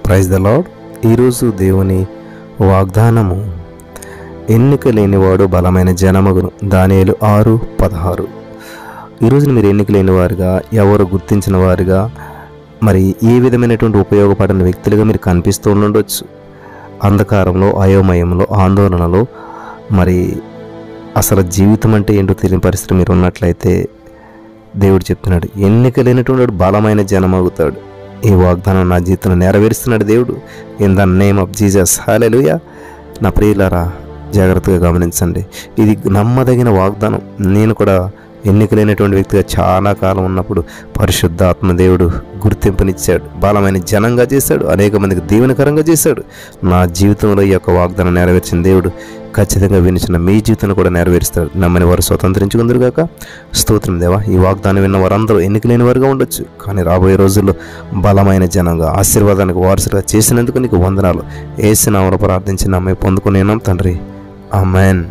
Praise the lord. ఈరోజు దేవుని వాగ్దానము, ఎన్నిక లేనివాడు బలమైన జనమగును. దానియేలు 6:16. ఈరోజున మీరు ఎన్నిక లేని వారుగా, ఎవరు గుర్తించిన వారుగా, మరి ఏ విధమైనటువంటి ఉపయోగపడిన వ్యక్తులుగా మీరు కనిపిస్తూ ఉండొచ్చు. అంధకారంలో, అయోమయంలో, ఆందోళనలో, మరి అసలు జీవితం అంటే ఏంటో తెలియని పరిస్థితి మీరు ఉన్నట్లయితే దేవుడు చెప్తున్నాడు, ఎన్నిక లేనటువంటి బలమైన జనమగుతాడు. ఈ వాగ్దానం నా జీవితంలో నెరవేరుస్తున్నాడు దేవుడు. In the name of Jesus. Hallelujah. నా ప్రియులారా, జాగ్రత్తగా గమనించండి. ఇది నమ్మదగిన వాగ్దానం. నేను కూడా ఎన్నికలైనటువంటి వ్యక్తిగా చాలా కాలం ఉన్నప్పుడు పరిశుద్ధాత్మ దేవుడు గుర్తింపునిచ్చాడు, బలమైన జనంగా చేశాడు, అనేక మందికి దీవెనకరంగా చేశాడు. నా జీవితంలో ఈ యొక్క వాగ్దానం నెరవేర్చిన దేవుడు ఖచ్చితంగా వినిచిన మీ జీవితాన్ని కూడా నెరవేరుస్తాడు. నమ్మని వారు స్వతంత్రించుకుందరుగాక. స్తోత్రం దేవా. ఈ వాగ్దానం విన్న వారందరూ ఎన్నికలేని వారుగా ఉండొచ్చు, కానీ రాబోయే రోజుల్లో బలమైన జనంగా, ఆశీర్వాదానికి వారసులుగా చేసినందుకు నీకు వందనాలు. యేసు నామమున ప్రార్థించి నమ్మి పొందుకునేనాం తండ్రి. ఆమేన్.